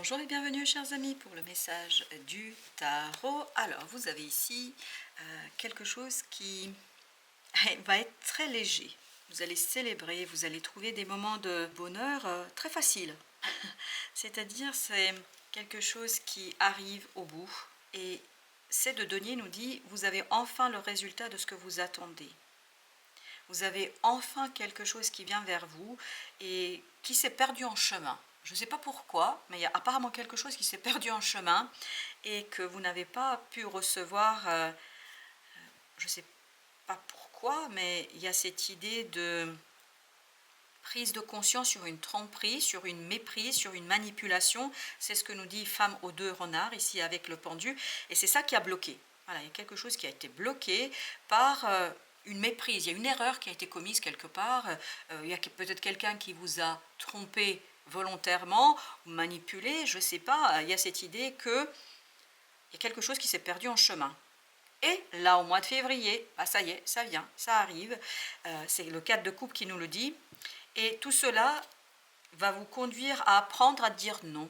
Bonjour et bienvenue chers amis pour le message du tarot. Alors vous avez ici quelque chose qui va être très léger. Vous allez célébrer, vous allez trouver des moments de bonheur très faciles. C'est-à-dire c'est quelque chose qui arrive au bout et c'est de Denier nous dit vous avez enfin le résultat de ce que vous attendez. Vous avez enfin quelque chose qui vient vers vous et qui s'est perdu en chemin. Je ne sais pas pourquoi, mais il y a apparemment quelque chose qui s'est perdu en chemin et que vous n'avez pas pu recevoir. Je ne sais pas pourquoi, mais il y a cette idée de prise de conscience sur une tromperie, sur une méprise, sur une manipulation. C'est ce que nous dit Femme aux deux renards ici avec le pendu. Et c'est ça qui a bloqué. Voilà, il y a quelque chose qui a été bloqué par une méprise. Il y a une erreur qui a été commise quelque part. Il y a peut-être quelqu'un qui vous a trompé volontairement ou manipulé, je ne sais pas. Il y a cette idée qu'il y a quelque chose qui s'est perdu en chemin. Et là, au mois de février, bah ça y est, ça vient, ça arrive. C'est le 4 de coupe qui nous le dit. Et tout cela va vous conduire à apprendre à dire non.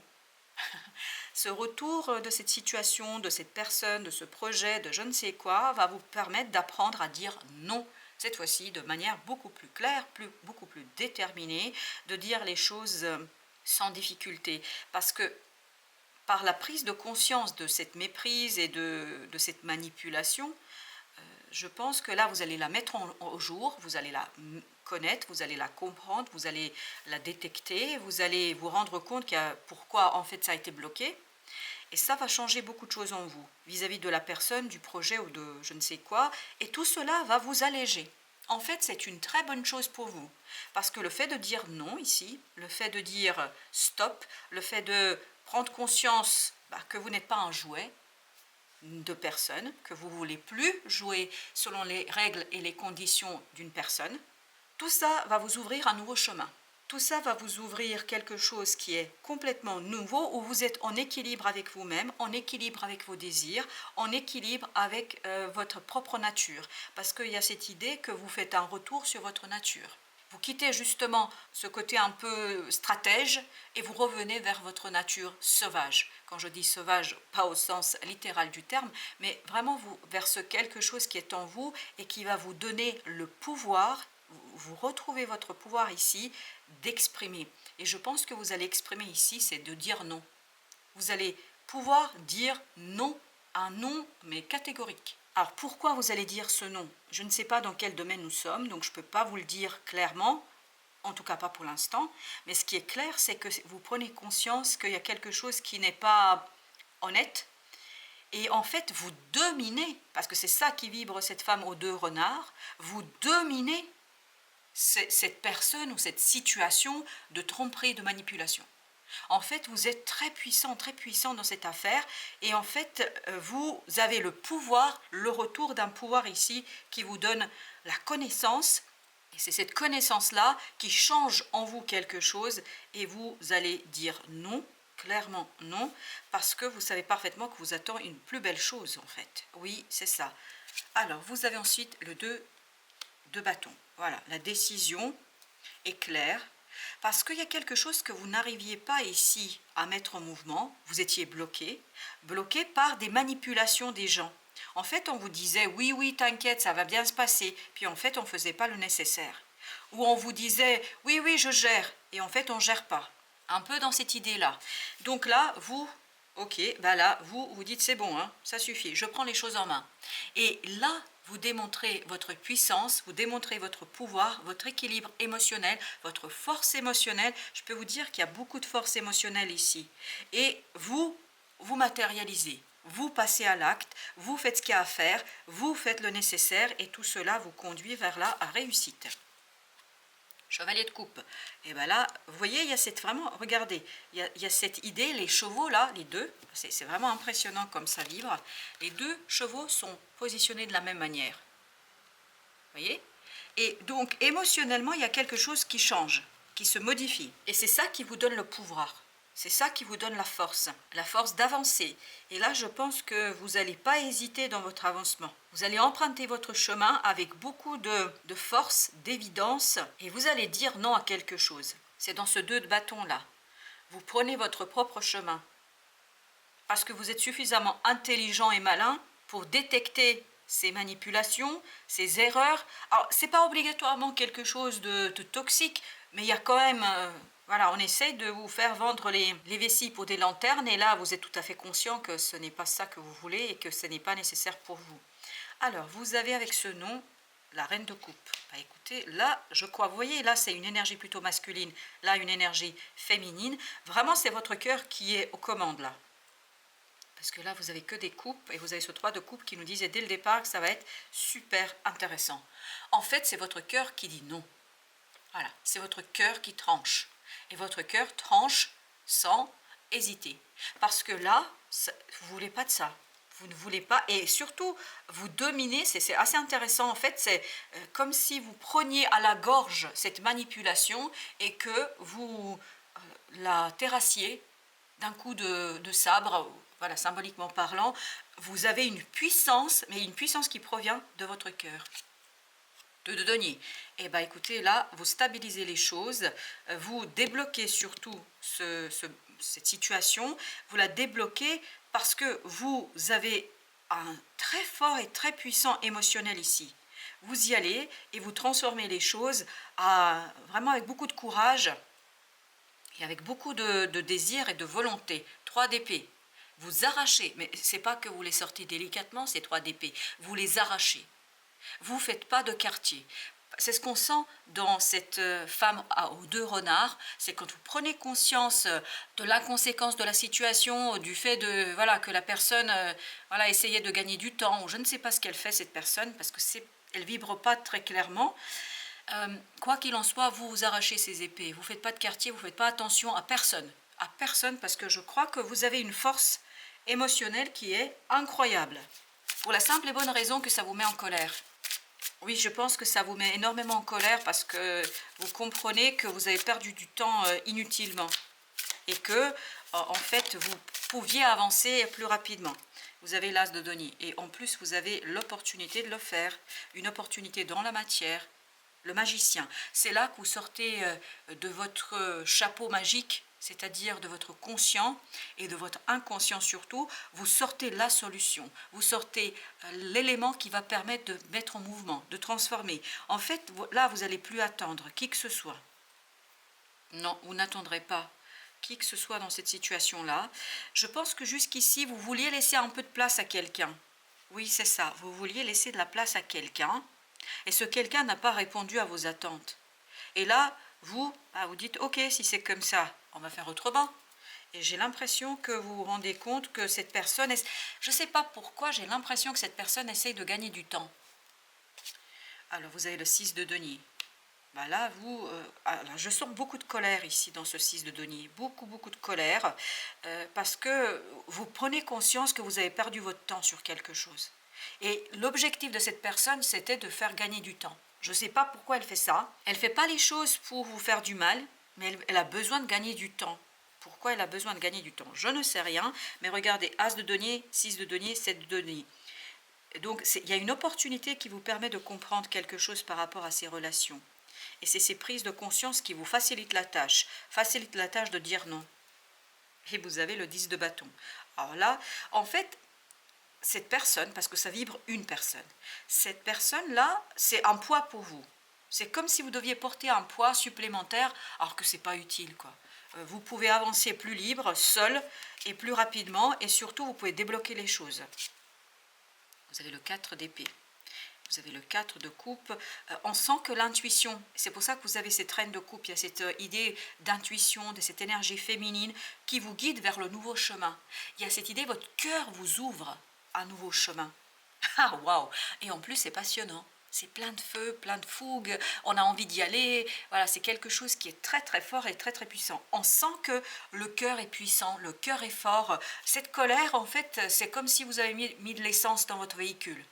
Ce retour de cette situation, de cette personne, de ce projet, de je ne sais quoi, va vous permettre d'apprendre à dire non. Cette fois-ci, de manière beaucoup plus claire, beaucoup plus déterminée, de dire les choses sans difficulté. Parce que par la prise de conscience de cette méprise et de cette manipulation, je pense que là, vous allez la mettre au jour, vous allez la connaître, vous allez la comprendre, vous allez la détecter, vous allez vous rendre compte pourquoi en fait ça a été bloqué. Et ça va changer beaucoup de choses en vous, vis-à-vis de la personne, du projet ou de je ne sais quoi. Et tout cela va vous alléger. En fait, c'est une très bonne chose pour vous. Parce que le fait de dire non ici, le fait de dire stop, le fait de prendre conscience que vous n'êtes pas un jouet de personne, que vous ne voulez plus jouer selon les règles et les conditions d'une personne, tout ça va vous ouvrir un nouveau chemin. Tout ça va vous ouvrir quelque chose qui est complètement nouveau, où vous êtes en équilibre avec vous-même, en équilibre avec vos désirs, en équilibre avec votre propre nature. Parce qu'il y a cette idée que vous faites un retour sur votre nature. Vous quittez justement ce côté un peu stratège et vous revenez vers votre nature sauvage. Quand je dis sauvage, pas au sens littéral du terme, mais vraiment vers ce quelque chose qui est en vous et qui va vous donner le pouvoir. Vous retrouvez votre pouvoir ici d'exprimer. Et je pense que vous allez exprimer ici, c'est de dire non. Vous allez pouvoir dire non, un non mais catégorique. Alors pourquoi vous allez dire ce non? Je ne sais pas dans quel domaine nous sommes, donc je ne peux pas vous le dire clairement, en tout cas pas pour l'instant, mais ce qui est clair, c'est que vous prenez conscience qu'il y a quelque chose qui n'est pas honnête, et en fait vous dominez, parce que c'est ça qui vibre cette femme aux deux renards, vous dominez cette personne ou cette situation de tromperie, de manipulation. En fait, vous êtes très puissant dans cette affaire et en fait, vous avez le pouvoir, le retour d'un pouvoir ici qui vous donne la connaissance et c'est cette connaissance-là qui change en vous quelque chose et vous allez dire non, clairement non, parce que vous savez parfaitement que vous attend une plus belle chose en fait. Oui, c'est ça. Alors, vous avez ensuite le 2 de bâton. Voilà, la décision est claire. Parce qu'il y a quelque chose que vous n'arriviez pas ici à mettre en mouvement, vous étiez bloqué par des manipulations des gens. En fait, on vous disait « oui, oui, t'inquiète, ça va bien se passer », puis en fait, on ne faisait pas le nécessaire. Ou on vous disait « oui, oui, je gère », et en fait, on ne gère pas. Un peu dans cette idée-là. Donc là, vous, ok, bah là, vous dites « c'est bon, hein, ça suffit, je prends les choses en main ». Et là, vous démontrez votre puissance, vous démontrez votre pouvoir, votre équilibre émotionnel, votre force émotionnelle. Je peux vous dire qu'il y a beaucoup de force émotionnelle ici. Et vous matérialisez, vous passez à l'acte, vous faites ce qu'il y a à faire, vous faites le nécessaire et tout cela vous conduit vers la réussite. Chevalier de coupe. Et bien là, vous voyez, il y a cette vraiment, regardez, il y a cette idée, les chevaux là, les deux, c'est vraiment impressionnant comme ça vibre. Les deux chevaux sont positionnés de la même manière. Vous voyez? Et donc, émotionnellement, il y a quelque chose qui change, qui se modifie. Et c'est ça qui vous donne le pouvoir. C'est ça qui vous donne la force d'avancer. Et là, je pense que vous n'allez pas hésiter dans votre avancement. Vous allez emprunter votre chemin avec beaucoup de force, d'évidence, et vous allez dire non à quelque chose. C'est dans ce 2 de bâton là. vous prenez votre propre chemin. Parce que vous êtes suffisamment intelligent et malin pour détecter ces manipulations, ces erreurs. Alors, ce n'est pas obligatoirement quelque chose de toxique, mais il y a quand même... voilà, on essaye de vous faire vendre les vessies pour des lanternes, et là, vous êtes tout à fait conscient que ce n'est pas ça que vous voulez et que ce n'est pas nécessaire pour vous. Alors, vous avez avec ce nom la reine de coupe. Bah, écoutez, là, je crois, vous voyez, là, c'est une énergie plutôt masculine, là, une énergie féminine. Vraiment, c'est votre cœur qui est aux commandes, là. Parce que là, vous avez que des coupes, et vous avez ce 3 de coupe qui nous disait dès le départ que ça va être super intéressant. En fait, c'est votre cœur qui dit non. Voilà, c'est votre cœur qui tranche. Et votre cœur tranche sans hésiter. Parce que là, vous ne voulez pas de ça. Vous ne voulez pas, et surtout, vous dominez, c'est assez intéressant en fait, c'est comme si vous preniez à la gorge cette manipulation et que vous la terrassiez d'un coup de sabre, voilà, symboliquement parlant. Vous avez une puissance, mais une puissance qui provient de votre cœur. De denier. Et bien écoutez, là, vous stabilisez les choses, vous débloquez surtout cette situation, vous la débloquez parce que vous avez un très fort et très puissant émotionnel ici. Vous y allez et vous transformez les choses vraiment avec beaucoup de courage et avec beaucoup de désir et de volonté. 3 d'épée. Vous arrachez, mais ce n'est pas que vous les sortez délicatement, ces 3 d'épée, vous les arrachez. Vous ne faites pas de quartier. C'est ce qu'on sent dans cette femme aux 2 renards, c'est quand vous prenez conscience de l'inconséquence de la situation, du fait de voilà que la personne voilà, essayait de gagner du temps, ou je ne sais pas ce qu'elle fait cette personne, parce que elle ne vibre pas très clairement. Quoi qu'il en soit, vous arrachez ces épées, vous ne faites pas de quartier, vous ne faites pas attention à personne, parce que je crois que vous avez une force émotionnelle qui est incroyable, pour la simple et bonne raison que ça vous met en colère. Oui, je pense que ça vous met énormément en colère parce que vous comprenez que vous avez perdu du temps inutilement et que, en fait, vous pouviez avancer plus rapidement. Vous avez l'as de denier et en plus, vous avez l'opportunité de le faire, une opportunité dans la matière, le magicien. C'est là que vous sortez de votre chapeau magique, c'est-à-dire de votre conscient et de votre inconscient surtout, vous sortez la solution, vous sortez l'élément qui va permettre de mettre en mouvement, de transformer. En fait, là, vous n'allez plus attendre qui que ce soit. Non, vous n'attendrez pas qui que ce soit dans cette situation-là. Je pense que jusqu'ici, vous vouliez laisser un peu de place à quelqu'un. Oui, c'est ça, vous vouliez laisser de la place à quelqu'un, et ce quelqu'un n'a pas répondu à vos attentes. Et là, vous dites, ok, si c'est comme ça, on va faire autrement. Et j'ai l'impression que vous vous rendez compte que cette personne, je ne sais pas pourquoi, j'ai l'impression que cette personne essaye de gagner du temps. Alors, vous avez le 6 de denier. Ben là, alors je sens beaucoup de colère ici dans ce 6 de denier. Beaucoup, beaucoup de colère. Parce que vous prenez conscience que vous avez perdu votre temps sur quelque chose. Et l'objectif de cette personne, c'était de faire gagner du temps. Je ne sais pas pourquoi elle fait ça. Elle ne fait pas les choses pour vous faire du mal, mais elle a besoin de gagner du temps. Pourquoi elle a besoin de gagner du temps? Je ne sais rien, mais regardez, As de denier, 6 de denier, 7 de denier. Donc, il y a une opportunité qui vous permet de comprendre quelque chose par rapport à ces relations. Et c'est ces prises de conscience qui vous facilitent la tâche de dire non. Et vous avez le 10 de bâton. Alors là, en fait, cette personne, parce que ça vibre une personne, cette personne-là, c'est un poids pour vous. C'est comme si vous deviez porter un poids supplémentaire, alors que ce n'est pas utile, quoi. Vous pouvez avancer plus libre, seul, et plus rapidement, et surtout, vous pouvez débloquer les choses. Vous avez le 4 d'épée. Vous avez le 4 de coupe. On sent que l'intuition, c'est pour ça que vous avez cette reine de coupe, il y a cette idée d'intuition, de cette énergie féminine qui vous guide vers le nouveau chemin. Il y a cette idée, votre cœur vous ouvre un nouveau chemin. Ah, waouh! Et en plus, c'est passionnant. C'est plein de feu, plein de fougue, on a envie d'y aller. Voilà, c'est quelque chose qui est très très fort et très très puissant. On sent que le cœur est puissant, le cœur est fort. Cette colère, en fait, c'est comme si vous avez mis de l'essence dans votre véhicule.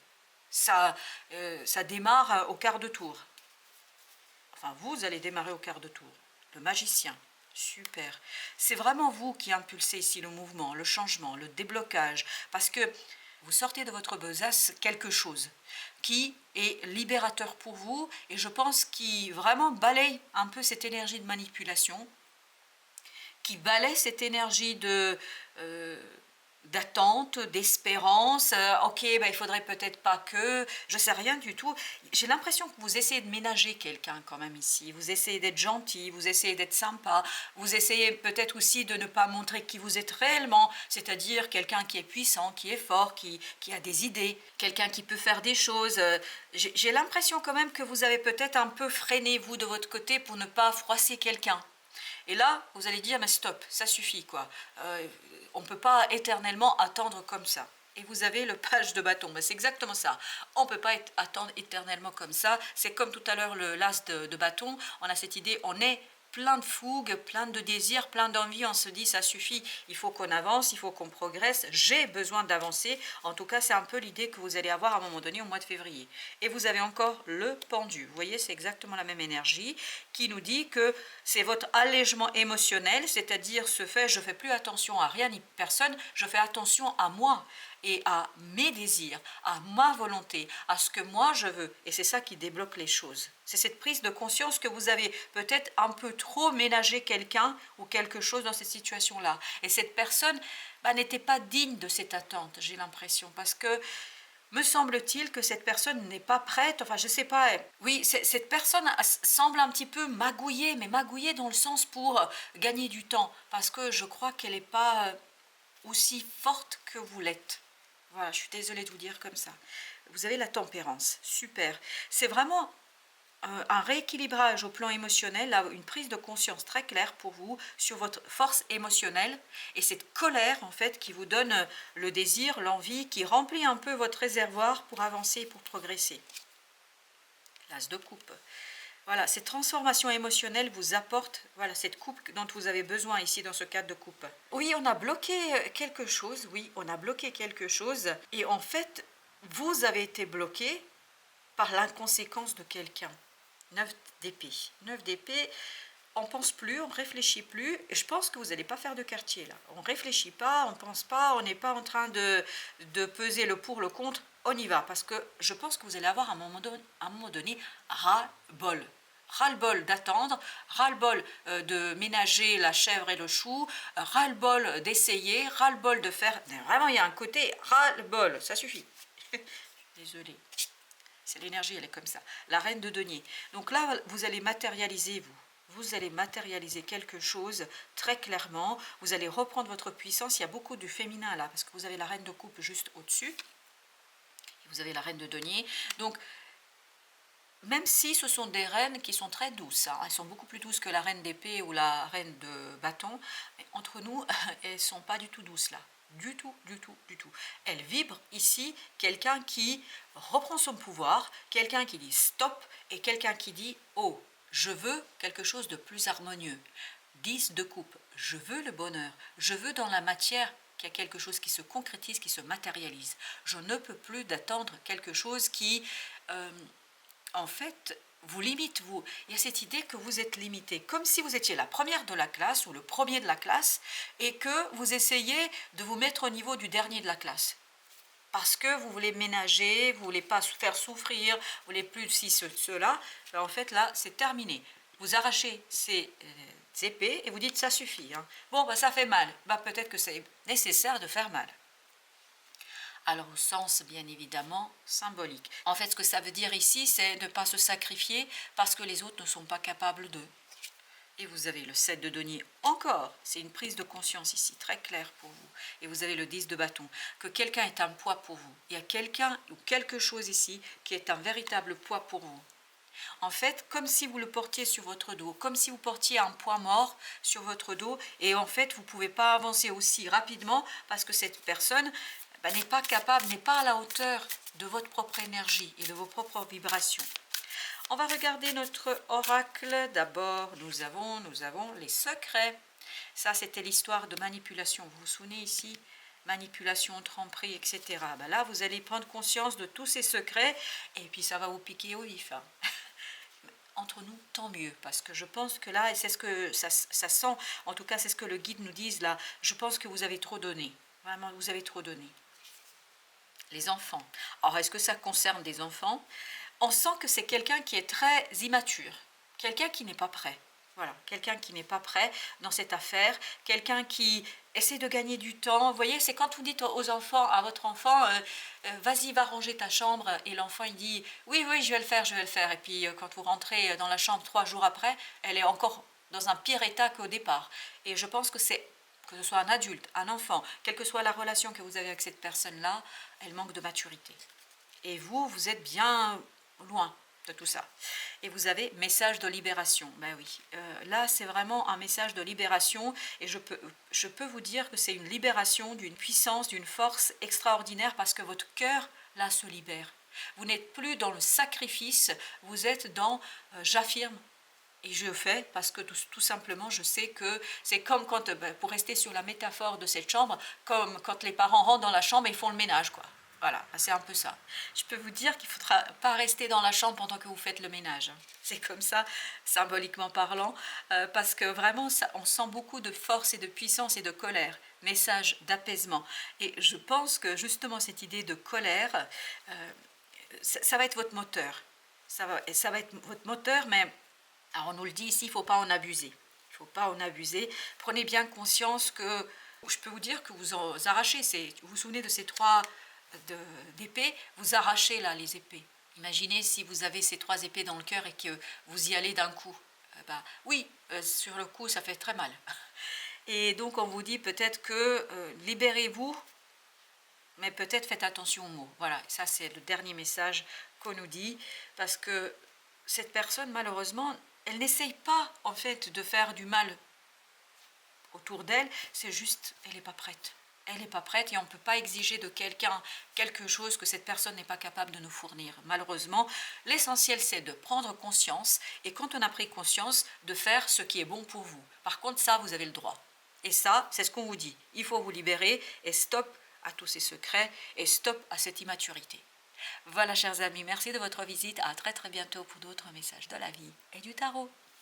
Ça démarre au quart de tour. Enfin, vous allez démarrer au quart de tour. Le magicien, super. C'est vraiment vous qui impulsez ici le mouvement, le changement, le déblocage. Parce que vous sortez de votre besace quelque chose qui est libérateur pour vous et je pense qui vraiment balaye un peu cette énergie de manipulation qui balaie cette énergie d'attente, d'espérance, ok, bah, il faudrait peut-être pas que, je sais rien du tout. J'ai l'impression que vous essayez de ménager quelqu'un quand même ici, vous essayez d'être gentil, vous essayez d'être sympa, vous essayez peut-être aussi de ne pas montrer qui vous êtes réellement, c'est-à-dire quelqu'un qui est puissant, qui est fort, qui a des idées, quelqu'un qui peut faire des choses. J'ai l'impression quand même que vous avez peut-être un peu freiné vous de votre côté pour ne pas froisser quelqu'un. Et là, vous allez dire, mais stop, ça suffit, quoi. On ne peut pas éternellement attendre comme ça. Et vous avez le page de bâton, mais c'est exactement ça. On ne peut pas attendre éternellement comme ça. C'est comme tout à l'heure le l'as de bâton. On a cette idée, on est plein de fougue, plein de désirs, plein d'envie. On se dit, ça suffit, il faut qu'on avance, il faut qu'on progresse. J'ai besoin d'avancer. En tout cas, c'est un peu l'idée que vous allez avoir à un moment donné au mois de février. Et vous avez encore le pendu. Vous voyez, c'est exactement la même énergie qui nous dit que c'est votre allègement émotionnel, c'est-à-dire ce fait, je ne fais plus attention à rien ni personne, je fais attention à moi et à mes désirs, à ma volonté, à ce que moi je veux. Et c'est ça qui débloque les choses. C'est cette prise de conscience que vous avez peut-être un peu trop ménagé quelqu'un ou quelque chose dans cette situation-là. Et cette personne n'était pas digne de cette attente, j'ai l'impression, parce que me semble-t-il que cette personne n'est pas prête, enfin je ne sais pas, oui, cette personne semble un petit peu magouillée, mais magouillée dans le sens pour gagner du temps, parce que je crois qu'elle n'est pas aussi forte que vous l'êtes. Voilà, je suis désolée de vous dire comme ça. Vous avez la tempérance, super. C'est vraiment un rééquilibrage au plan émotionnel, là, une prise de conscience très claire pour vous sur votre force émotionnelle et cette colère en fait qui vous donne le désir, l'envie, qui remplit un peu votre réservoir pour avancer et pour progresser. L'as de coupe. Voilà, cette transformation émotionnelle vous apporte voilà, cette coupe dont vous avez besoin ici dans ce cadre de coupe. Oui, on a bloqué quelque chose, oui, on a bloqué quelque chose et en fait, vous avez été bloqué par l'inconséquence de quelqu'un. 9 d'épée. 9 d'épée, on pense plus, on réfléchit plus. Et je pense que vous n'allez pas faire de quartier là. On réfléchit pas, on pense pas, on n'est pas en train de peser le pour, le contre. On y va parce que je pense que vous allez avoir à un moment donné ras-le-bol. Ras-le-bol d'attendre, ras-le-bol de ménager la chèvre et le chou, ras-le-bol d'essayer, ras-le-bol de faire. Vraiment, il y a un côté ras-le-bol, ça suffit. Désolée. C'est l'énergie, elle est comme ça. La reine de denier. Donc là, vous allez matérialiser, vous. Vous allez matérialiser quelque chose très clairement. Vous allez reprendre votre puissance. Il y a beaucoup du féminin là, parce que vous avez la reine de coupe juste au-dessus. Vous avez la reine de denier. Donc, même si ce sont des reines qui sont très douces, hein, elles sont beaucoup plus douces que la reine d'épée ou la reine de bâton, mais entre nous, elles ne sont pas du tout douces là. Du tout, du tout, du tout. Elle vibre ici quelqu'un qui reprend son pouvoir, quelqu'un qui dit stop et quelqu'un qui dit oh, je veux quelque chose de plus harmonieux. 10 de coupe, je veux le bonheur, je veux dans la matière qu'il y a quelque chose qui se concrétise, qui se matérialise. Je ne peux plus d'attendre quelque chose qui, en fait, vous limite, vous. Il y a cette idée que vous êtes limité, comme si vous étiez la première de la classe ou le premier de la classe et que vous essayez de vous mettre au niveau du dernier de la classe. Parce que vous voulez ménager, vous ne voulez pas faire souffrir, vous voulez plus ci, cela. Ben en fait, là, c'est terminé. Vous arrachez ces épées et vous dites ça suffit. Hein. Bon, ben, ça fait mal. Ben, peut-être que c'est nécessaire de faire mal. Alors au sens bien évidemment symbolique. En fait, ce que ça veut dire ici, c'est ne pas se sacrifier parce que les autres ne sont pas capables d'eux. Et vous avez le 7 de denier encore, c'est une prise de conscience ici, très claire pour vous. Et vous avez le 10 de bâton, que quelqu'un est un poids pour vous. Il y a quelqu'un ou quelque chose ici qui est un véritable poids pour vous. En fait, comme si vous le portiez sur votre dos, comme si vous portiez un poids mort sur votre dos, et en fait, vous ne pouvez pas avancer aussi rapidement parce que cette personne n'est pas capable, n'est pas à la hauteur de votre propre énergie et de vos propres vibrations. On va regarder notre oracle. D'abord, nous avons les secrets. Ça, c'était l'histoire de manipulation. Vous vous souvenez ici? Manipulation, tromperie, etc. Ben là, vous allez prendre conscience de tous ces secrets et puis ça va vous piquer au vif. Hein. Entre nous, tant mieux, parce que je pense que là, et c'est ce que ça sent, en tout cas, c'est ce que le guide nous dit là, je pense que vous avez trop donné. Vraiment, vous avez trop donné. Les enfants. Alors, est-ce que ça concerne des enfants? On sent que c'est quelqu'un qui est très immature, quelqu'un qui n'est pas prêt. Voilà, quelqu'un qui n'est pas prêt dans cette affaire, quelqu'un qui essaie de gagner du temps. Vous voyez, c'est quand vous dites aux enfants, à votre enfant, vas-y, va ranger ta chambre, et l'enfant il dit, oui, oui, je vais le faire, je vais le faire. Et puis quand vous rentrez dans la chambre 3 jours après, elle est encore dans un pire état qu'au départ. Et je pense que c'est, que ce soit un adulte, un enfant, quelle que soit la relation que vous avez avec cette personne-là, elle manque de maturité. Et vous, vous êtes bien loin de tout ça. Et vous avez message de libération. Ben oui, là c'est vraiment un message de libération, et je peux vous dire que c'est une libération d'une puissance, d'une force extraordinaire, parce que votre cœur là se libère. Vous n'êtes plus dans le sacrifice, vous êtes dans j'affirme et je fais, parce que tout simplement je sais que c'est comme quand, pour rester sur la métaphore de cette chambre, comme quand les parents rentrent dans la chambre et ils font le ménage, quoi. Voilà, c'est un peu ça. Je peux vous dire qu'il ne faudra pas rester dans la chambre pendant que vous faites le ménage. C'est comme ça, symboliquement parlant, parce que vraiment, ça, on sent beaucoup de force et de puissance et de colère. Message d'apaisement. Et je pense que justement cette idée de colère, ça va être votre moteur. Ça va être votre moteur, mais alors on nous le dit ici, il ne faut pas en abuser. Il ne faut pas en abuser. Prenez bien conscience que, je peux vous dire que vous en arrachez, vous vous souvenez de ces trois d'épées, vous arrachez là les épées. Imaginez si vous avez ces 3 épées dans le cœur et que vous y allez d'un coup. Oui, sur le coup, ça fait très mal. Et donc on vous dit peut-être que libérez-vous, mais peut-être faites attention aux mots. Voilà, ça c'est le dernier message qu'on nous dit, parce que cette personne, malheureusement, elle n'essaye pas en fait de faire du mal autour d'elle, c'est juste, elle n'est pas prête. Elle n'est pas prête, et on ne peut pas exiger de quelqu'un quelque chose que cette personne n'est pas capable de nous fournir. Malheureusement, l'essentiel c'est de prendre conscience, et quand on a pris conscience, de faire ce qui est bon pour vous. Par contre, ça, vous avez le droit. Et ça, c'est ce qu'on vous dit. Il faut vous libérer, et stop à tous ces secrets, et stop à cette immaturité. Voilà, chers amis, merci de votre visite. À très très bientôt pour d'autres messages de la vie et du tarot.